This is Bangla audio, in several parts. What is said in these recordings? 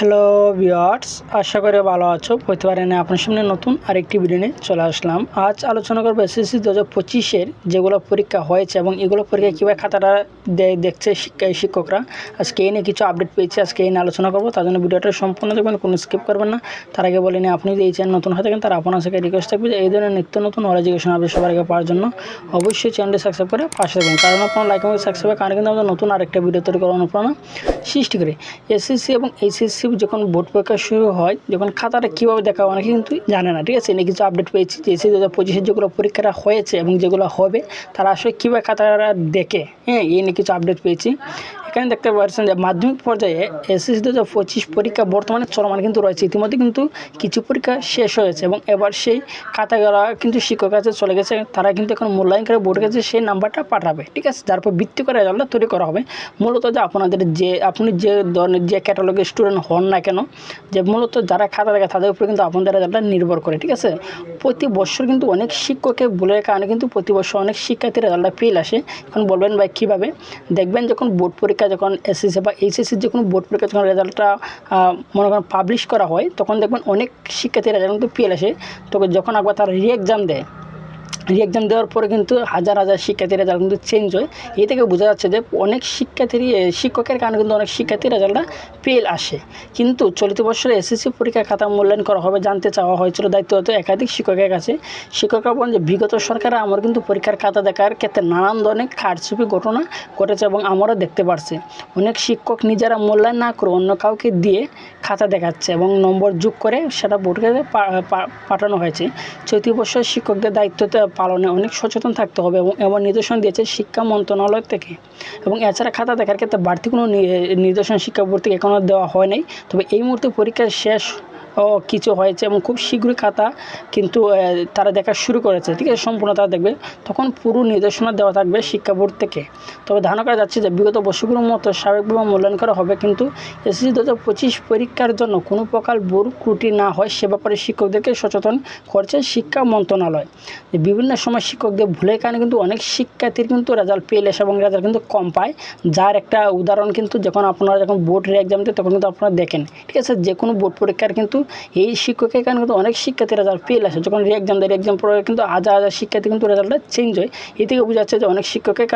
হ্যালো ভিউয়ার্স, আশা করি ভালো আছো। প্রতিবারে না আপনার সামনে নতুন আরেকটি ভিডিও নিয়ে চলে আসলাম। আজ আলোচনা করবো এসএসসি 2025-এর যেগুলো পরীক্ষা হয়েছে এবং এগুলো পরীক্ষা কীভাবে খাতাটা দেখছে শিক্ষকরা। আজকে এই নিয়ে কিছু আপডেট পেয়েছি, আজকে এই নিয়ে আলোচনা করবো। তার জন্য ভিডিওটা সম্পূর্ণ দেখবেন, কোনো স্কিপ করবেন না। তার আগে বলে নিই, আপনি যদি এই চ্যানেল নতুন হয়ে থাকেন তার আপনার সাথে রিকোয়েস্ট থাকবে যে এই ধরনের নিত্য নতুন এডুকেশন আপডেট সবার আগে পাওয়ার জন্য অবশ্যই চ্যানেলটি সাবস্ক্রাইব করে পাশে থাকবেন। কারণ আপনার লাইক এবং সাবস্ক্রাইবের কারণে কিন্তু আমাদের নতুন আরেকটা ভিডিও তৈরি করার অনুপ্রেরণা সৃষ্টি করে। এসএসসি এবং এইচএসসি যখন বোর্ড পরীক্ষা শুরু হয়, যখন খাতাটা কীভাবে দেখা অনেকে কিন্তু জানে না, ঠিক আছে। এনে কিছু আপডেট পেয়েছি যে এসএসসি 2025-এর যেগুলো পরীক্ষাটা হয়েছে এবং যেগুলো হবে তারা আসলে কীভাবে খাতাটা দেখে, এই নিয়ে কিছু আপডেট পেয়েছি। এখানে দেখতে পাচ্ছেন যে মাধ্যমিক পর্যায়ে এসএসসি 2025 পরীক্ষা বর্তমানে চলমান কিন্তু রয়েছে। ইতিমধ্যে কিন্তু কিছু পরীক্ষা শেষ হয়েছে এবং এবার সেই খাতাগুলো কিন্তু শিক্ষকের কাছে চলে গেছে। তারা কিন্তু এখন মূল্যায়ন করে বোর্ডের কাছে সেই নাম্বারটা পাঠাবে, ঠিক আছে। যার উপর ভিত্তি করে রেজাল্টটা তৈরি করা হবে। মূলত যে আপনাদের আপনি যে ধরনের যে ক্যাটালগের স্টুডেন্ট হন না কেন, যে মূলত যারা খাতা দেখে তাদের উপরে কিন্তু আপনাদের রেজাল্টটা নির্ভর করে, ঠিক আছে। প্রতি বছর কিন্তু অনেক শিক্ষকের ভুলের কারণে কিন্তু প্রতি বছর অনেক শিক্ষার্থীর রেজাল্টটা ফেল আসে। এখন বলবেন ভাই কীভাবে? দেখবেন যখন বোর্ড পরীক্ষা, যখন এসএসসি বা এইচএসসির যে কোনো বোর্ড পরীক্ষা যখন রেজাল্টটা মনে করেন পাবলিশ করা হয়, তখন দেখবেন অনেক শিক্ষার্থীর রেজাল্ট কিন্তু ফেল আসে। তবে যখন একবার তারা রি-এক্সাম দেয়, রি-এক্সাম দেওয়ার পরে কিন্তু হাজার হাজার শিক্ষার্থীর রেজাল্ট কিন্তু চেঞ্জ হয়। এই থেকে বোঝা যাচ্ছে যে অনেক শিক্ষকের কারণে কিন্তু অনেক শিক্ষার্থীর রেজাল্টটা ফেল আসে। কিন্তু চলিত বছরে এসএসসি পরীক্ষা খাতা মূল্যায়ন করা হবে জানতে চাওয়া হয়েছিল দায়িত্বরত একাধিক শিক্ষকের কাছে। শিক্ষকরা বলেন যে বিগত সরকারে আমার কিন্তু পরীক্ষার খাতা দেখার ক্ষেত্রে নানান ধরনের কারচুপি ঘটনা ঘটেছে এবং আমরা দেখতে পারছি অনেক শিক্ষক নিজেরা মূল্যায়ন না করে অন্য কাউকে দিয়ে খাতা দেখাচ্ছে এবং নম্বর যোগ করে সেটা বোর্ডকে পাঠানো হয়েছে। চলতি বছর শিক্ষকদের দায়িত্ব পালনে অনেক সচেতন থাকতে হবে এবং এমন নির্দেশনা দিয়েছে শিক্ষা মন্ত্রণালয় থেকে। এবং এছাড়া খাতা দেখার ক্ষেত্রে বাড়তি কোনো নির্দেশনা শিক্ষা বোর্ড থেকে এখনও দেওয়া হয় নাই। তবে এই মুহূর্তে পরীক্ষা শেষ কিছু হয়েছে এবং খুব শীঘ্রই খাতা কিন্তু তারা দেখা শুরু করেছে, ঠিক আছে। সম্পূর্ণ তারা দেখবে, তখন পুরো নির্দেশনা দেওয়া থাকবে শিক্ষা বোর্ড থেকে। তবে ধারণা করা যাচ্ছে যে বিগত বছরগুলোর মতো স্বাভাবিকভাবে মূল্যায়ন করা হবে, কিন্তু এসএসসি 2025 পরীক্ষার জন্য কোনো প্রকার ভুল ত্রুটি না হয় সে ব্যাপারে শিক্ষকদেরকে সচেতন করছে শিক্ষা মন্ত্রণালয়। বিভিন্ন সময় শিক্ষকদের ভুলের কারণে কিন্তু অনেক শিক্ষার্থীর কিন্তু রেজাল্ট ফেল আসে এবং রেজাল্ট কিন্তু কম পায়। যার একটা উদাহরণ কিন্তু যখন আপনারা বোর্ড এক্সাম দেন তখন কিন্তু আপনারা দেখেন, ঠিক আছে। যে কোনো বোর্ড পরীক্ষার কিন্তু এই শিক্ষকের কারণে কিন্তু অনেক শিক্ষার্থী রেজাল্ট ফেল আসে। যখন রি-এক্সাম দেয়, রি-এক্সাম পরে কিন্তু হাজার হাজার শিক্ষার্থী কিন্তু রেজাল্টটা চেঞ্জ হয়। এই থেকে বোঝা যাচ্ছে যে অনেক শিক্ষকের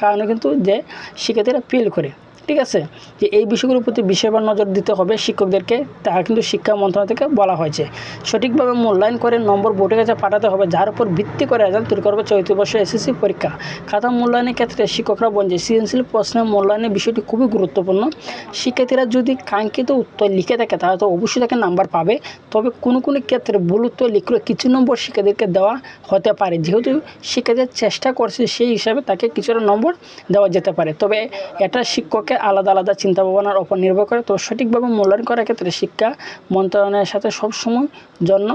কারণে কিন্তু যে শিক্ষার্থীরা ফেল করে, ঠিক আছে। যে এই বিষয়গুলোর প্রতি বিশেষভাবে নজর দিতে হবে শিক্ষকদেরকে, তাহা কিন্তু শিক্ষা মন্ত্রণালয় থেকে বলা হয়েছে। সঠিকভাবে মূল্যায়ন করে নম্বর বোর্ডের কাছে পাঠাতে হবে, যার উপর ভিত্তি করে রেজাল্ট তৈরি করবে চলতি বছর এসএসসি পরীক্ষা। খাতা মূল্যায়নের ক্ষেত্রে শিক্ষকরা বলেন যে সৃজনশীল প্রশ্নের মূল্যায়নের বিষয়টি খুবই গুরুত্বপূর্ণ। শিক্ষার্থীরা যদি কাঙ্ক্ষিত উত্তর লিখে থাকে তাহলে তো অবশ্যই তাকে নাম্বার পাবে। তবে কোনো ক্ষেত্রে ভুল উত্তর লিখলে কিছু নম্বর শিক্ষার্থীদেরকে দেওয়া হতে পারে। যেহেতু শিক্ষার্থীরা চেষ্টা করছে সেই হিসাবে তাকে কিছুটা নম্বর দেওয়া যেতে পারে। তবে এটা শিক্ষকের আলাদা আলাদা চিন্তাভাবনার ওপর নির্ভর করে। তো সঠিকভাবে মূল্যায়ন করার ক্ষেত্রে শিক্ষা মন্ত্রণালয়ের সাথে সবসময় জন্য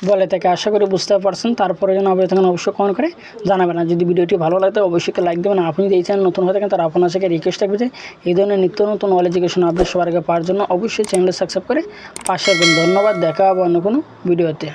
বলে থাকে। আশা করি বুঝতে পারছেন। তারপরে যেন আপনি থাকেন অবশ্যই কমেন্ট করে জানাবেন। আর যদি ভিডিওটি ভালো লাগে অবশ্যই লাইক দেবেন। আপনি যদি এই চ্যানেল নতুন হয়ে থাকেন তার আপনার সাথে রিকোয়েস্ট থাকবে যে এই ধরনের নিত্য নতুন এডুকেশন আপডেট সবার আগে পাওয়ার জন্য অবশ্যই চ্যানেলটি সাবস্ক্রাইব করে পাশে থাকবেন। ধন্যবাদ। দেখা হবে অন্য কোনো ভিডিওতে।